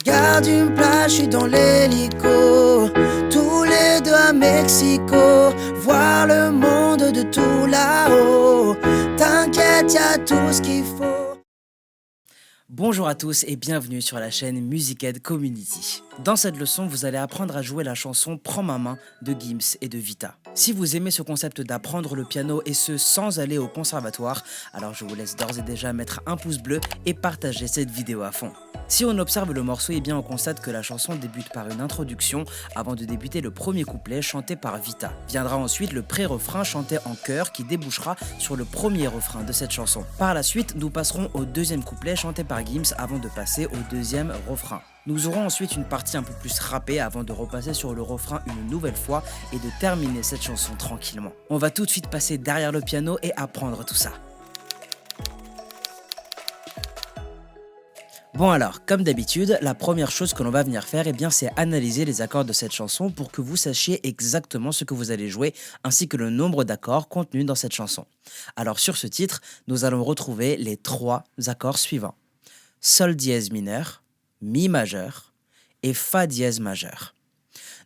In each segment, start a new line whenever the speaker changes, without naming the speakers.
Garde une plage, je suis dans l'hélico. Tous les deux à Mexico. Voir le monde de tout là-haut. T'inquiète, y'a tout ce qu'il faut. Bonjour à tous et bienvenue sur la chaîne Musicaid Community. Dans cette leçon, vous allez apprendre à jouer la chanson Prends ma main de Gims et de Vita. Si vous aimez ce concept d'apprendre le piano et ce sans aller au conservatoire, alors je vous laisse d'ores et déjà mettre un pouce bleu et partager cette vidéo à fond. Si on observe le morceau, eh bien on constate que la chanson débute par une introduction avant de débuter le premier couplet chanté par Vita. Viendra ensuite le pré-refrain chanté en chœur qui débouchera sur le premier refrain de cette chanson. Par la suite, nous passerons au deuxième couplet chanté par Gims avant de passer au deuxième refrain. Nous aurons ensuite une partie un peu plus rappée avant de repasser sur le refrain une nouvelle fois et de terminer cette chanson tranquillement. On va tout de suite passer derrière le piano et apprendre tout ça. Bon alors, comme d'habitude, la première chose que l'on va venir faire, c'est analyser les accords de cette chanson pour que vous sachiez exactement ce que vous allez jouer, ainsi que le nombre d'accords contenus dans cette chanson. Alors sur ce titre, nous allons retrouver les 3 accords suivants. Sol dièse mineur, Mi majeur et Fa dièse majeur.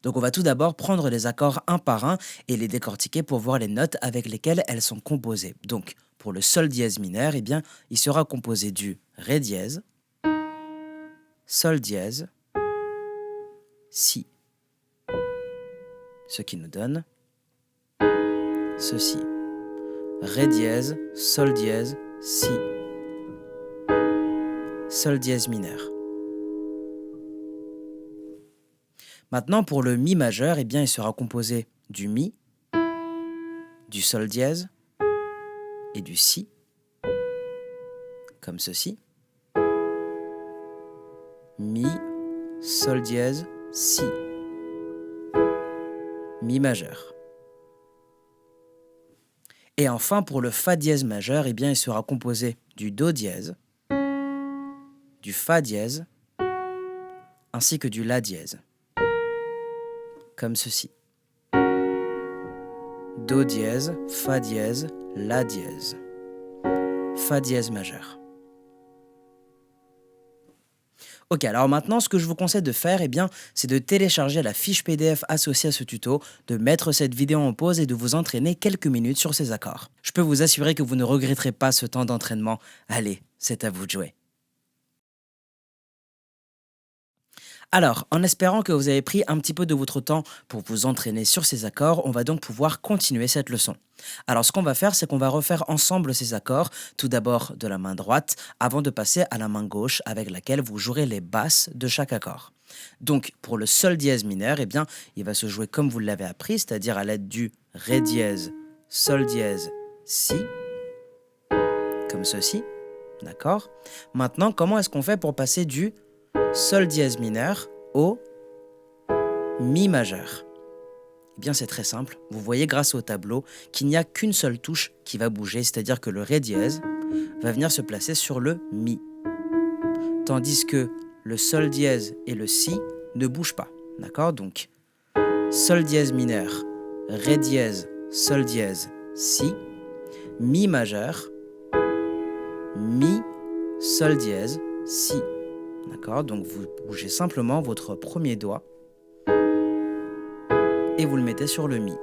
Donc on va tout d'abord prendre les accords un par un et les décortiquer pour voir les notes avec lesquelles elles sont composées. Donc pour le Sol dièse mineur, il sera composé du Ré dièse, Sol dièse, Si. Ce qui nous donne ceci. Ré dièse, Sol dièse, Si. Sol dièse mineur. Maintenant, pour le Mi majeur, il sera composé du Mi, du Sol dièse et du Si, comme ceci. Mi, Sol dièse, Si. Mi majeur. Et enfin, pour le Fa dièse majeur, il sera composé du Do dièse, du Fa dièse, ainsi que du La dièse, comme ceci. Do dièse, Fa dièse, La dièse, Fa dièse majeur. Ok, alors maintenant, ce que je vous conseille de faire, c'est de télécharger la fiche PDF associée à ce tuto, de mettre cette vidéo en pause et de vous entraîner quelques minutes sur ces accords. Je peux vous assurer que vous ne regretterez pas ce temps d'entraînement. Allez, c'est à vous de jouer. Alors, en espérant que vous avez pris un petit peu de votre temps pour vous entraîner sur ces accords, on va donc pouvoir continuer cette leçon. Alors, ce qu'on va faire, c'est qu'on va refaire ensemble ces accords, tout d'abord de la main droite, avant de passer à la main gauche avec laquelle vous jouerez les basses de chaque accord. Donc, pour le Sol dièse mineur, il va se jouer comme vous l'avez appris, c'est-à-dire à l'aide du Ré dièse, Sol dièse, Si, comme ceci, d'accord? Maintenant, comment est-ce qu'on fait pour passer du Sol dièse mineur au Mi majeur? C'est très simple. Vous voyez grâce au tableau qu'il n'y a qu'une seule touche qui va bouger, c'est-à-dire que le Ré dièse va venir se placer sur le Mi. Tandis que le Sol dièse et le Si ne bougent pas. D'accord? Donc, Sol dièse mineur, Ré dièse, Sol dièse, Si, Mi majeur, Mi, Sol dièse, Si. D'accord? Donc vous bougez simplement votre premier doigt et vous le mettez sur le Mi.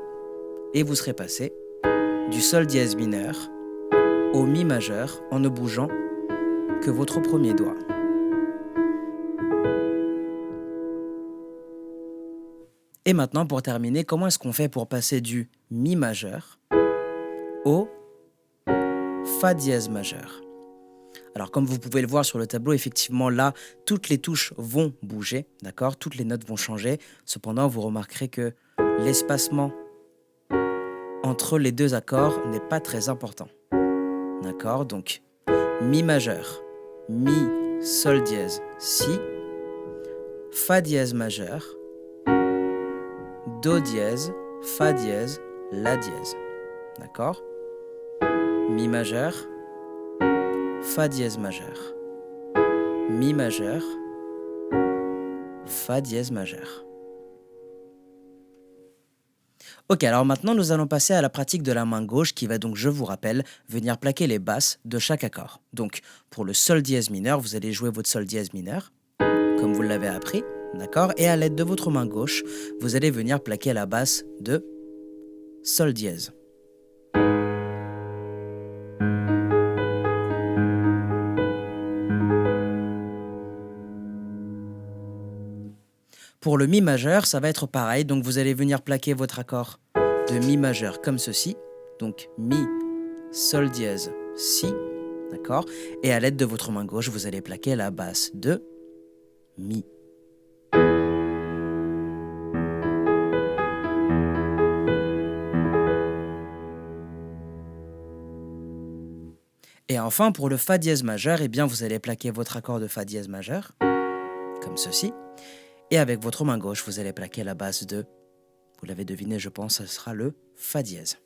Et vous serez passé du Sol dièse mineur au Mi majeur en ne bougeant que votre premier doigt. Et maintenant, pour terminer, comment est-ce qu'on fait pour passer du Mi majeur au Fa dièse majeur? Alors, comme vous pouvez le voir sur le tableau, effectivement, là, toutes les touches vont bouger, d'accord? Toutes les notes vont changer. Cependant, vous remarquerez que l'espacement entre les deux accords n'est pas très important, d'accord? Donc, Mi majeur, Mi, Sol dièse, Si, Fa dièse majeur, Do dièse, Fa dièse, La dièse, d'accord? Mi majeur, Fa dièse majeur, Mi majeur, Fa dièse majeur. Ok, alors maintenant nous allons passer à la pratique de la main gauche qui va donc, je vous rappelle, venir plaquer les basses de chaque accord. Donc pour le Sol dièse mineur, vous allez jouer votre Sol dièse mineur, comme vous l'avez appris, d'accord? Et à l'aide de votre main gauche, vous allez venir plaquer la basse de Sol dièse. Pour le Mi majeur, ça va être pareil, donc vous allez venir plaquer votre accord de Mi majeur comme ceci, donc Mi, Sol dièse, Si, d'accord? Et à l'aide de votre main gauche, vous allez plaquer la basse de Mi. Et enfin, pour le Fa dièse majeur, eh bien, vous allez plaquer votre accord de Fa dièse majeur, comme ceci. Et avec votre main gauche, vous allez plaquer la basse de, vous l'avez deviné, je pense, ce sera le Fa dièse.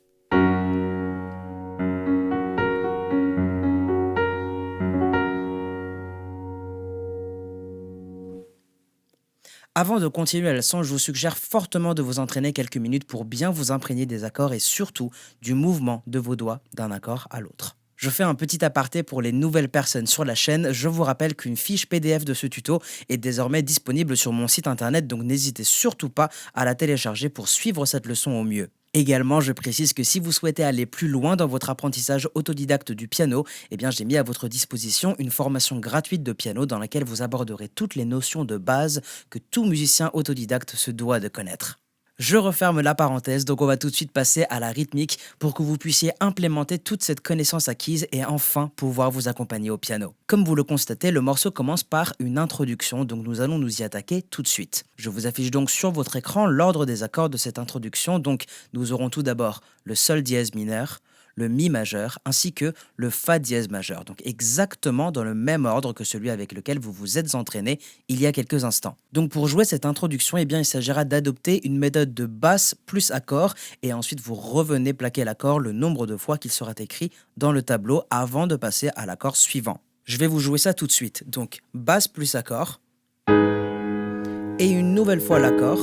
Avant de continuer la leçon, je vous suggère fortement de vous entraîner quelques minutes pour bien vous imprégner des accords et surtout du mouvement de vos doigts d'un accord à l'autre. Je fais un petit aparté pour les nouvelles personnes sur la chaîne. Je vous rappelle qu'une fiche PDF de ce tuto est désormais disponible sur mon site internet, donc n'hésitez surtout pas à la télécharger pour suivre cette leçon au mieux. Également, je précise que si vous souhaitez aller plus loin dans votre apprentissage autodidacte du piano, eh bien, j'ai mis à votre disposition une formation gratuite de piano dans laquelle vous aborderez toutes les notions de base que tout musicien autodidacte se doit de connaître. Je referme la parenthèse, donc on va tout de suite passer à la rythmique pour que vous puissiez implémenter toute cette connaissance acquise et enfin pouvoir vous accompagner au piano. Comme vous le constatez, le morceau commence par une introduction, donc nous allons nous y attaquer tout de suite. Je vous affiche donc sur votre écran l'ordre des accords de cette introduction, donc nous aurons tout d'abord le Sol dièse mineur, le Mi majeur ainsi que le Fa dièse majeur, donc exactement dans le même ordre que celui avec lequel vous vous êtes entraîné il y a quelques instants. Donc pour jouer cette introduction, eh bien, il s'agira d'adopter une méthode de basse plus accord et ensuite vous revenez plaquer l'accord le nombre de fois qu'il sera écrit dans le tableau avant de passer à l'accord suivant. Je vais vous jouer ça tout de suite, donc basse plus accord et une nouvelle fois l'accord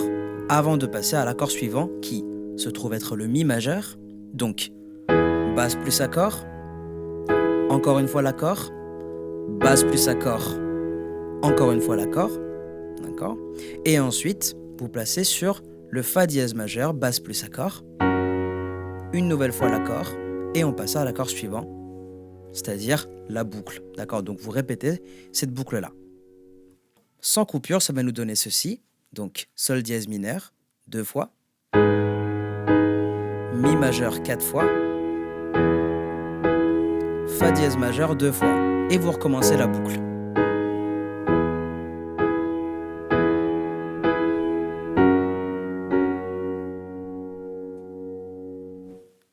avant de passer à l'accord suivant qui se trouve être le Mi majeur, donc basse plus accord, encore une fois l'accord, basse plus accord, encore une fois l'accord, d'accord? Et ensuite, vous placez sur le Fa dièse majeur, basse plus accord, une nouvelle fois l'accord, et on passe à l'accord suivant, c'est-à-dire la boucle, d'accord? Donc vous répétez cette boucle-là. Sans coupure, ça va nous donner ceci, donc Sol dièse mineur, 2 fois, Mi majeur 4 fois, Fa dièse majeur 2 fois. Et vous recommencez la boucle.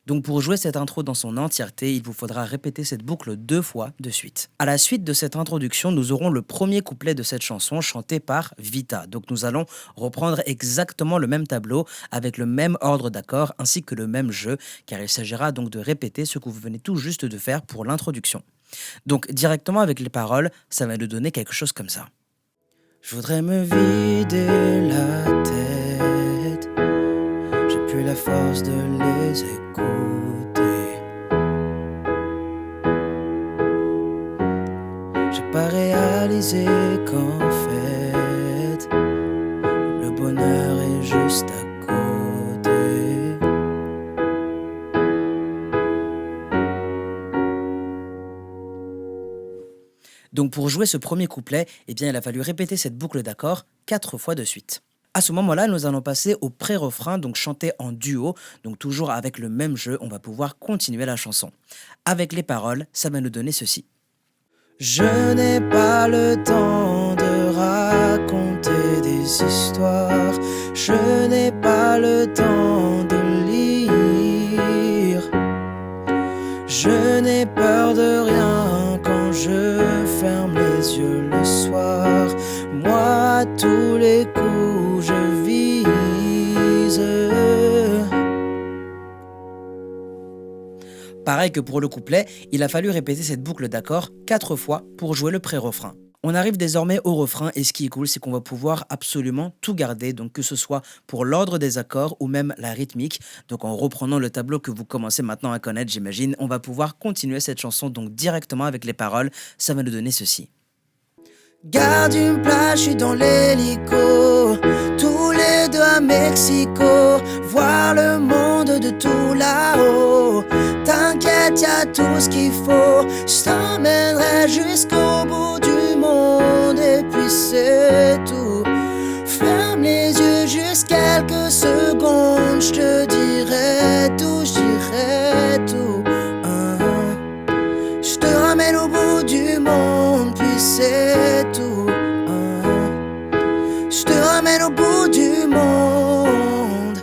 Donc pour jouer cette intro dans son entièreté, il vous faudra répéter cette boucle 2 fois de suite. À la suite de cette introduction, nous aurons le premier couplet de cette chanson chanté par Vita. Donc nous allons reprendre exactement le même tableau avec le même ordre d'accords ainsi que le même jeu, car il s'agira donc de répéter ce que vous venez tout juste de faire pour l'introduction. Donc directement avec les paroles, ça va nous donner quelque chose comme ça. Je voudrais me vider la tête, j'ai plus la force de les écouter. J'ai pas réalisé qu'en fait, le bonheur est juste à côté. Donc pour jouer ce premier couplet, eh bien, il a fallu répéter cette boucle d'accords 4 fois de suite. À ce moment-là, nous allons passer au pré-refrain, donc chanté en duo, donc toujours avec le même jeu, on va pouvoir continuer la chanson. Avec les paroles, ça va nous donner ceci. Je n'ai pas le temps de raconter des histoires, je n'ai pas le temps de lire, je n'ai peur de rien quand je ferme les yeux le soir, moi à tous les coups je vise. Pareil que pour le couplet, il a fallu répéter cette boucle d'accords 4 fois pour jouer le pré-refrain. On arrive désormais au refrain et ce qui est cool, c'est qu'on va pouvoir absolument tout garder, donc que ce soit pour l'ordre des accords ou même la rythmique. Donc en reprenant le tableau que vous commencez maintenant à connaître, j'imagine, on va pouvoir continuer cette chanson donc directement avec les paroles. Ça va nous donner ceci. Garde une plage, je suis dans l'hélico. Tous les deux à Mexico. Voir le monde de tout là-haut. T'inquiète, y'a tout ce qu'il faut. Je t'emmènerai jusqu'au bout du monde. Et puis c'est tout. Ferme les yeux juste quelques secondes. Je te dirai tout, je dirai tout. Je te ramène au bout du monde, puis c'est tout. Je te ramène au bout du monde.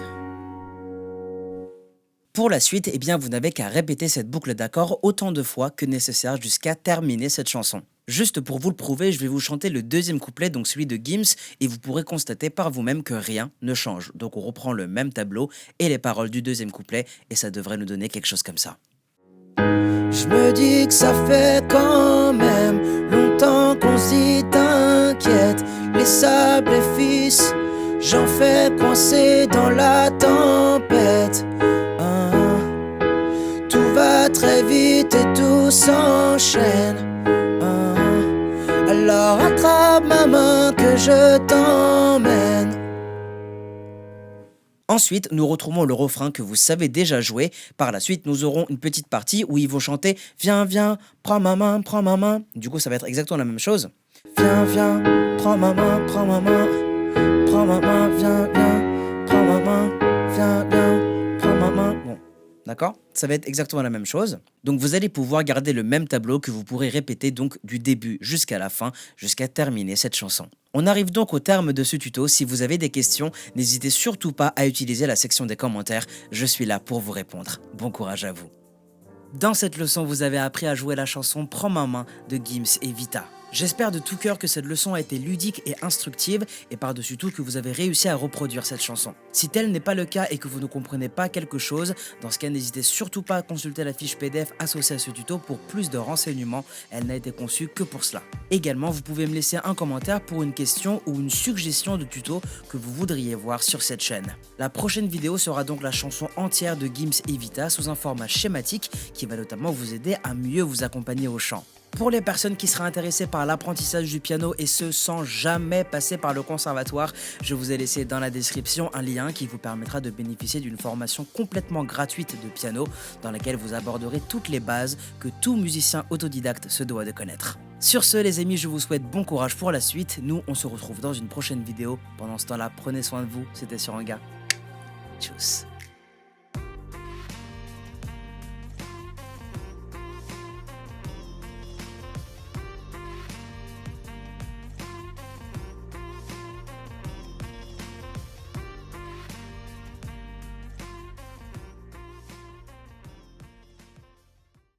Pour la suite, eh bien, vous n'avez qu'à répéter cette boucle d'accords autant de fois que nécessaire jusqu'à terminer cette chanson. Juste pour vous le prouver, je vais vous chanter le deuxième couplet, donc celui de Gims, et vous pourrez constater par vous-même que rien ne change. Donc on reprend le même tableau et les paroles du deuxième couplet, et ça devrait nous donner quelque chose comme ça. Je me dis que ça fait quand même longtemps qu'on se dit t'inquiète. Les sables et fils, j'en fais coincer dans la tempête. Tout va très vite et tout s'enchaîne. Alors attrape ma main que je t'emmène. Ensuite, nous retrouvons le refrain que vous savez déjà jouer. Par la suite, nous aurons une petite partie où ils vont chanter « Viens, viens, prends ma main, prends ma main ». Du coup, ça va être exactement la même chose. « Viens, viens, prends ma main, prends ma main, prends ma main, viens, viens, prends ma main, viens, viens, prends ma main ». Bon, d'accord ? Ça va être exactement la même chose. Donc vous allez pouvoir garder le même tableau que vous pourrez répéter donc du début jusqu'à la fin, jusqu'à terminer cette chanson. On arrive donc au terme de ce tuto. Si vous avez des questions, n'hésitez surtout pas à utiliser la section des commentaires. Je suis là pour vous répondre. Bon courage à vous. Dans cette leçon, vous avez appris à jouer la chanson Prends ma main de Gims et Vita. J'espère de tout cœur que cette leçon a été ludique et instructive et par-dessus tout que vous avez réussi à reproduire cette chanson. Si tel n'est pas le cas et que vous ne comprenez pas quelque chose, dans ce cas n'hésitez surtout pas à consulter la fiche PDF associée à ce tuto pour plus de renseignements, elle n'a été conçue que pour cela. Également, vous pouvez me laisser un commentaire pour une question ou une suggestion de tuto que vous voudriez voir sur cette chaîne. La prochaine vidéo sera donc la chanson entière de Gims et Vita sous un format schématique qui va notamment vous aider à mieux vous accompagner au chant. Pour les personnes qui seraient intéressées par l'apprentissage du piano et ce sans jamais passer par le conservatoire, je vous ai laissé dans la description un lien qui vous permettra de bénéficier d'une formation complètement gratuite de piano dans laquelle vous aborderez toutes les bases que tout musicien autodidacte se doit de connaître. Sur ce les amis, je vous souhaite bon courage pour la suite. Nous, on se retrouve dans une prochaine vidéo. Pendant ce temps-là, prenez soin de vous. C'était Suranga. Tchuss.